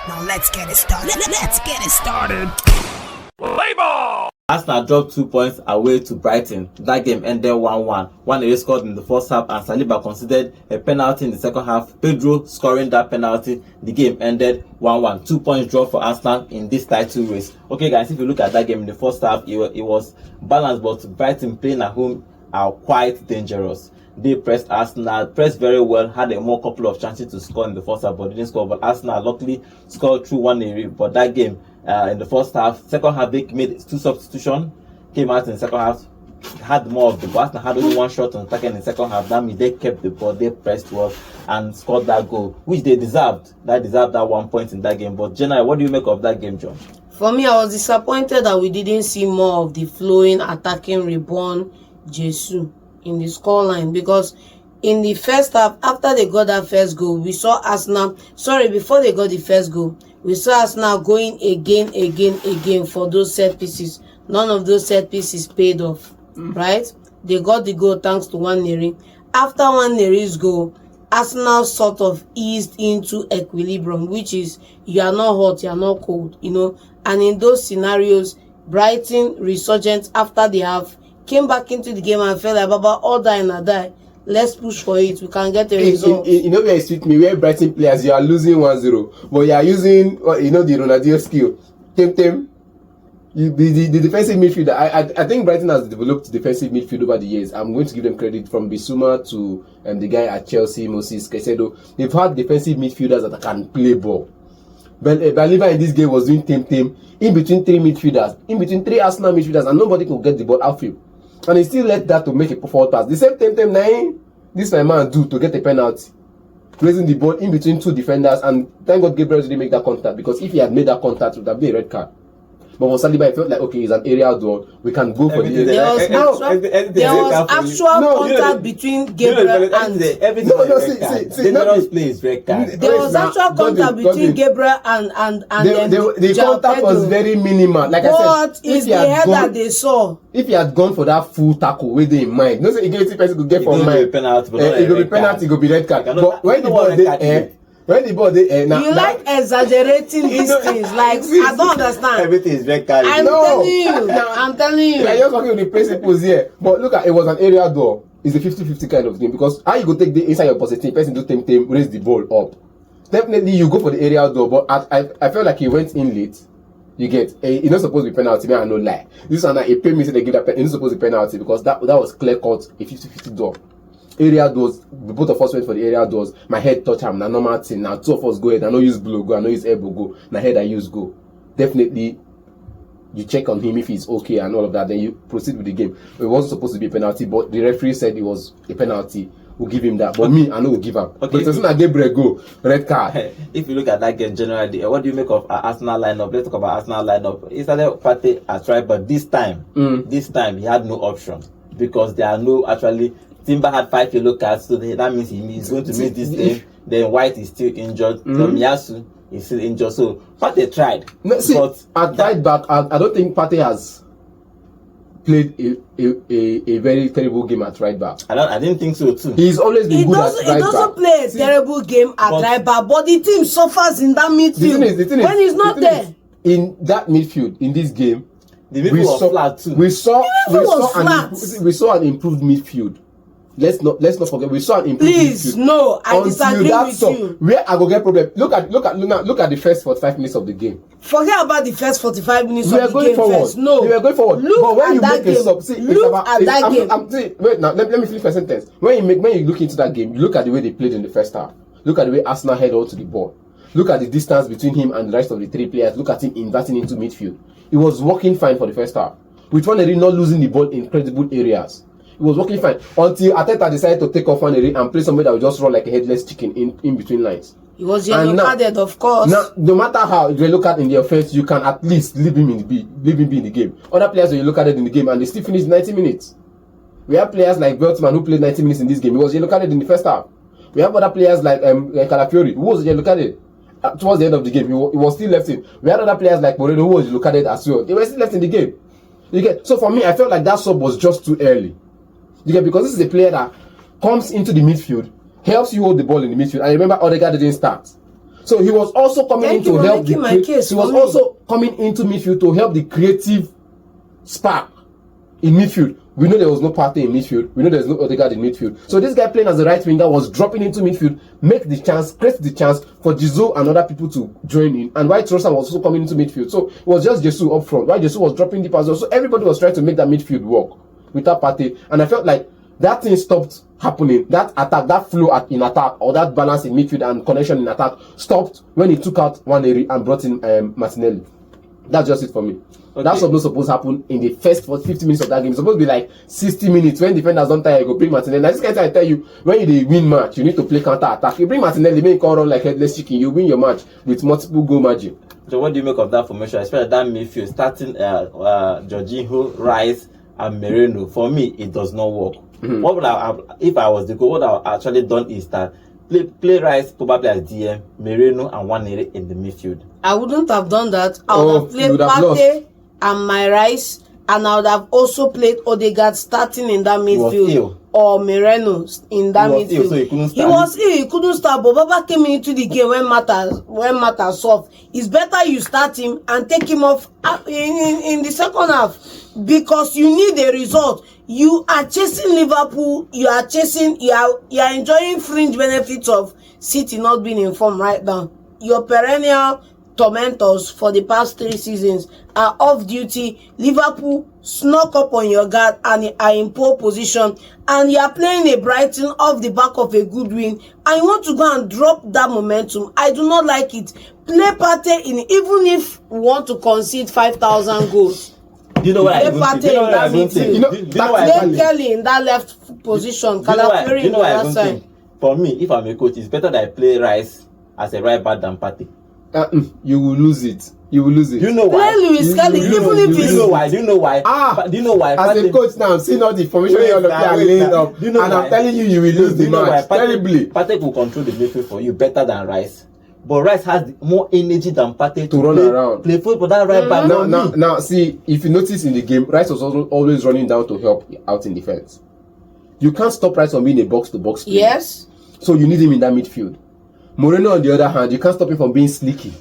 Now let's get it started. Let's get it started. Play ball! Arsenal dropped 2 points away to Brighton. That game ended 1-1. Nwaneri scored in the first half and Saliba considered a penalty in the second half. Pedro scoring that penalty. The game ended 1-1. 2 points draw for Arsenal in this title race. Okay guys, if you look at that game in the first half, it was balanced, but Brighton playing at home are quite dangerous. They pressed Arsenal, pressed very well, had a more couple of chances to score in the first half, but didn't score. But Arsenal luckily scored through Nwaneri. But that game, in the first half, second half they made 2 substitutions, came out in the second half, had more of the ball. Arsenal had only 1 shot on attack in the second half. That means they kept the ball, they pressed well and scored that goal, which they deserved. They deserved that 1 point in that game. But generally, what do you make of that game, John? For me, I was disappointed that we didn't see more of the flowing, attacking, reborn Jesus in the scoreline, because in the first half, after they got that first goal, we saw Arsenal, before they got the first goal, we saw Arsenal going again for those set pieces. None of those set pieces paid off, right? They got the goal thanks to Nwaneri. After Nwaneri's goal, Arsenal sort of eased into equilibrium, which is you are not hot, you are not cold, and in those scenarios, Brighton resurgent after they have came back into the game and felt like, Baba, all die and I die. Let's push for it. We can get a result. Where it suits me, where Brighton players, you are losing 1-0, but you are using, the Ronaldo skill. The defensive midfield. I think Brighton has developed defensive midfield over the years. I'm going to give them credit, from Bissouma to the guy at Chelsea, Moses Caicedo. They've had defensive midfielders that can play ball. But Baliba in this game was doing team in between 3 midfielders, in between 3 Arsenal midfielders, and nobody could get the ball outfield. And he still let that to make a forward pass. The same time this my man do to get a penalty, placing the ball in between 2 defenders, and thank God Gabriel didn't make that contact, because if he had made that contact, it would have been a red card. But for Saliba, I felt like, okay, it's an areal duel. We can go for the There was actual contact between Gabriel and... Dangerous play is red card. There was actual contact between Gabriel and the contact was very minimal. Like I said, is the head that they saw. If he had gone for that full tackle with in mind, no say equality person could get for mind. It will be penalty, it will be red card. But when the ball you like exaggerating these things. Like, I don't understand. Everything is red card. I'm telling you. I'm just talking with the principles here. But look at it, was an area door. It's a 50-50 kind of thing, because how you go take the inside your position, person do team, raise the ball up. Definitely you go for the area door, but I felt like he went in late. You get it's not supposed to be penalty, man, I no lie. This one a pay me say they give that it's not supposed to be penalty, because that was clear cut, a 50-50 door. Area doors, both of us went for the area doors. My head touch him, now normal thing. Now 2 of us go ahead. I know use blow go, I know use elbow go. Now head I use go. Definitely, you check on him if he's okay and all of that. Then you proceed with the game. It wasn't supposed to be a penalty, but the referee said it was a penalty. We'll give him that. But me, I know we'll give him. Okay, but it's not Gabriel go red card. If you look at that game generally, what do you make of Arsenal lineup? Let's talk about Arsenal lineup. It's a party as right, but this time he had no option, because there are no actually. Timber had 5 yellow cards, so that means he's going to miss this game. Then White is still injured. Yasu is still injured. So Partey tried. No, see, but at right back, I don't think Partey has played a very terrible game at right back. I didn't think so too. He's always been good at right back. He doesn't play a terrible game at right back, but the team suffers in that midfield. The thing is, when he's not there. In that midfield, in this game, the midfield was flat too. We saw an improved midfield. Let's not forget, we saw an improved midfield. No, I disagree with you. Where I go get problem. Look at the first 45 minutes of the game. Forget about the first 45 minutes of the game first. No, we are going forward. Look at that game. Wait, now let me finish my sentence. When you look into that game, you look at the way they played in the first half. Look at the way Arsenal held on to the ball. Look at the distance between him and the rest of the 3 players. Look at him inverting into midfield. It was working fine for the first half. With Nwaneri not losing the ball in credible areas. It was working fine until Arteta decided to take off Nwaneri and play somebody that would just run like a headless chicken in between lines. He was yellow carded, of course. Now, no matter how you look at in the offense, you can at least leave him be in the game. Other players when you look at it in the game and they still finish 90 minutes. We have players like Beltman who played 90 minutes in this game. He was yellow carded in the first half. We have other players like Calafiori who was yellow carded towards the end of the game. He was still left in. We had other players like Moreno who was yellow carded as well. They were still left in the game. You get so for me, I felt like that sub was just too early. You get, because this is a player that comes into the midfield, helps you hold the ball in the midfield. And remember, Odegaard didn't start. So he was also coming in to help he was also coming into midfield to help the creative spark in midfield. We know there was no Partey in midfield. We know there's no Odegaard in midfield. So this guy playing as a right winger was dropping into midfield, create the chance for Jesus and other people to join in. And while Trossard was also coming into midfield. So it was just Jesus up front. While Jesus was dropping deep as well. So everybody was trying to make that midfield work without Partey. And I felt like that thing stopped happening. That attack, that flow in attack, or that balance in midfield and connection in attack stopped when he took out Nwaneri and brought in Martinelli. That's just it for me. Okay. That's what was supposed to happen in the first 50 minutes of that game. It's supposed to be like 60 minutes. When defenders don't tire, you go bring Martinelli. Now this kind of I tell you, when you win match, you need to play counter attack. You bring Martinelli, make him run like headless chicken. You win your match with multiple goal margin. So what do you make of that formation? Especially that midfield starting Jorginho, Rice, and Moreno. For me, it does not work. Mm-hmm. What would I, if I was the goal? What I would actually done is that play Rice probably as DM, Moreno and Nwaneri in the midfield. I wouldn't have done that. I would have played Partey and my Rice, and I would have also played Odegaard starting in that midfield, or Moreno in that midfield. So he couldn't start. He was ill, he couldn't start, but Baba came into the game when matters soft. It's better you start him and take him off in the second half, because you need a result. You are chasing Liverpool, you are enjoying fringe benefits of City not being in form right now. Your perennial tormentors for the past 3 seasons are off duty. Liverpool snuck up on your guard and are in pole position, and you are playing a Brighton off the back of a good win, and you want to go and drop that momentum. I do not like it. Play Partey in, even if we want to concede 5,000 goals. Do you know what I think? Play Kelly in that left position. Calafuri in the other side. For me, if I'm a coach, it's better that I play Rice as a right back than Partey. You will lose it. You will lose it. Do you know why? Play Luis Kelly, even if Do you know why? Do you know why? Do you know why? As a coach now, I'm seeing all the formation you're laying up, and I'm telling you, you will lose the match terribly. Partey will control the midfield for you better than Rice. But Rice has more energy than Partey to run around. Play football that right back. Now, see, if you notice in the game, Rice was always running down to help out in defense. You can't stop Rice from being a box-to-box player. Yes. So you need him in that midfield. Moreno, on the other hand, you can't stop him from being sneaky.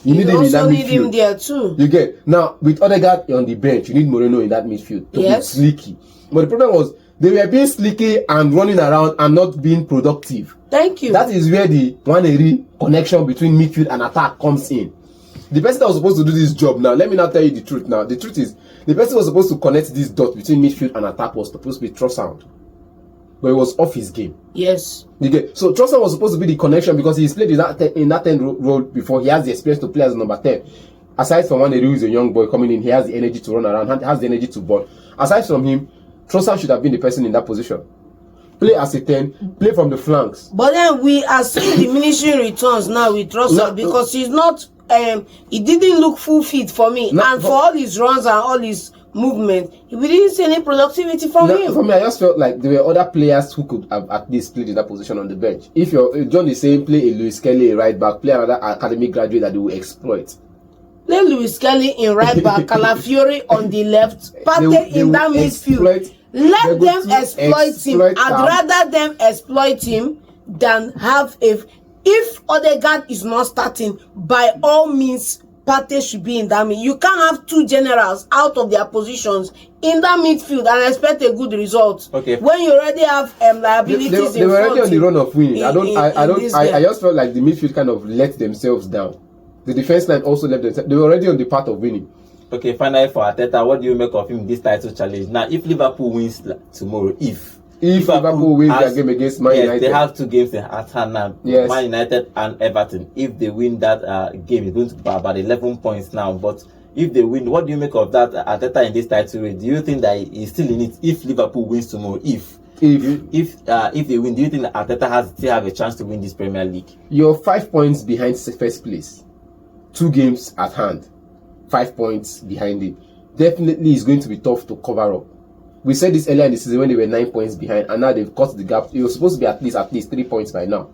You need him in that midfield. You also need him there too. You get now with Odegaard on the bench. You need Moreno in that midfield to be sneaky. But the problem was they were being sneaky and running around and not being productive. Thank you. That is where the Nwaneri connection between midfield and attack comes in. The person that was supposed to do this job now, let me now tell you the truth now. The truth is, the person who was supposed to connect this dot between midfield and attack was supposed to be Trossard. But it was off his game. Yes. You get, so Trossard was supposed to be the connection because he's played in that 10 role before. He has the experience to play as number 10. Aside from Nwaneri, who is a young boy coming in, he has the energy to run around, has the energy to ball. Aside from him, Trossard should have been the person in that position. Play as a 10, play from the flanks. But then we are seeing diminishing returns now with Trossard because he's not, he didn't look full fit for me. And for all his runs and all his movement, we didn't see any productivity from him. For me, I just felt like there were other players who could have at least played in that position on the bench. If John is saying play a Luis Kelly a right back, play another academic graduate that they will exploit. Play Luis Kelly in right back, Calafuri on the left, Partey in that midfield. Let them exploit him. I'd rather them exploit him than have if Odegaard is not starting, by all means, Partey should be in that midfield. You can't have 2 generals out of their positions in that midfield and expect a good result. Okay. When you already have liabilities they were already on the run of winning. I just felt like the midfield kind of let themselves down. The defense line also left themselves. They were already on the path of winning. Okay, finally for Arteta, what do you make of him in this title challenge? Now, if Liverpool wins tomorrow, if Liverpool wins their game against Man United, they have 2 games at hand now. Yes. Man United and Everton. If they win that game, it's going to be about 11 points now. But if they win, what do you make of that Arteta in this title race? Do you think that he's still in it if Liverpool wins tomorrow? If they win, do you think that Arteta still have a chance to win this Premier League? You're 5 points behind first place, 2 games at hand, 5 points behind it. Definitely, it's going to be tough to cover up. We said this earlier in the season when they were 9 points behind, and now they've cut the gap. It was supposed to be at least 3 points by now.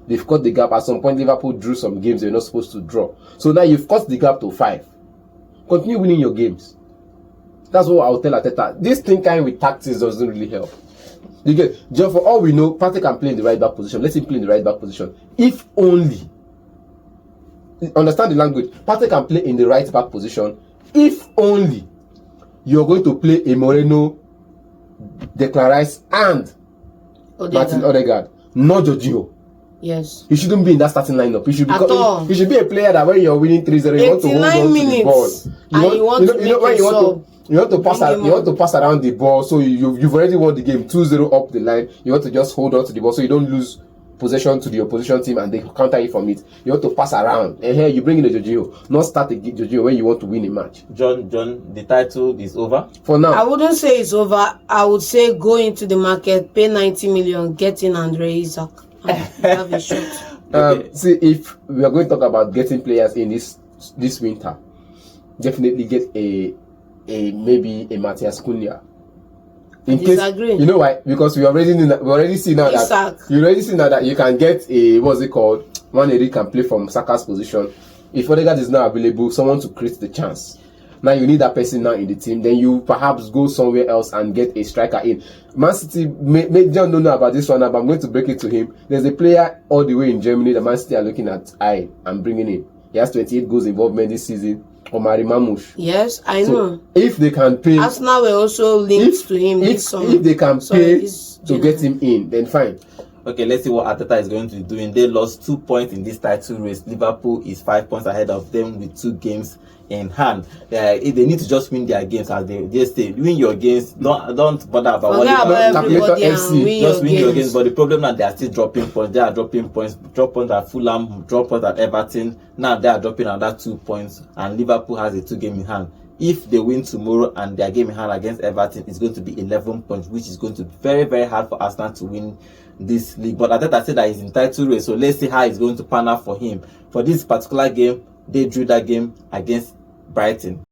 They've cut the gap. At some point, Liverpool drew some games they were not supposed to draw. So now you've cut the gap to 5. Continue winning your games. That's what I'll tell Arteta. This thinking with tactics doesn't really help. You get, just for all we know, Partey can play in the right back position. Let him play in the right back position. If only understand the language. Partey can play in the right back position if only you're going to play a Moreno, Declan Rice, and Martin Odegaard, not Jorginho. Yes. You shouldn't be in that starting lineup. You should be At all. you should be a player that when you're winning 3-0, you want to hold on to the ball. You want to pass around the ball, so you've already won the game 2-0 up the line. You want to just hold on to the ball so you don't lose possession to the opposition team and they counter you from it. You want to pass around. And here you bring in the Jorginho, not start a Jorginho when you want to win a match. John, the title is over for now. I wouldn't say it's over. I would say go into the market, pay 90 million, get in Andre Isaac, and have a shot. See, if we are going to talk about getting players in this winter, definitely get a maybe a Matthias Cunha. In case, you know why? Because we already see now that you can get a Nwaneri can play from Saka's position. If Odegaard is not available, someone to create the chance. Now you need that person now in the team. Then you perhaps go somewhere else and get a striker in. Man City, John don't know about this one, but I'm going to break it to him. There's a player all the way in Germany that Man City are looking at. I'm bringing in. He has 28 goals involvement this season. Omari Mamouche. Yes, I know. If they can pay, Arsenal were also linked to him this summer. If they can pay to get him in, then fine. Okay, let's see what Arteta is going to be doing. They lost 2 points in this title race. Liverpool is 5 points ahead of them with 2 games in hand. They need to just win their games, as they say. Win your games. Don't bother about what just win your games. But the problem now, they are still dropping points. They are dropping points. Drop points at Fulham. Drop points at Everton. Now they are dropping another 2 points, and Liverpool has a 2 game in hand. If they win tomorrow and their game in hand against Everton is going to be 11 points, which is going to be very, very hard for Arsenal to win this league. But Arteta said that he's in title race, so let's see how it's going to pan out for him. For this particular game, they drew that game against Brighton.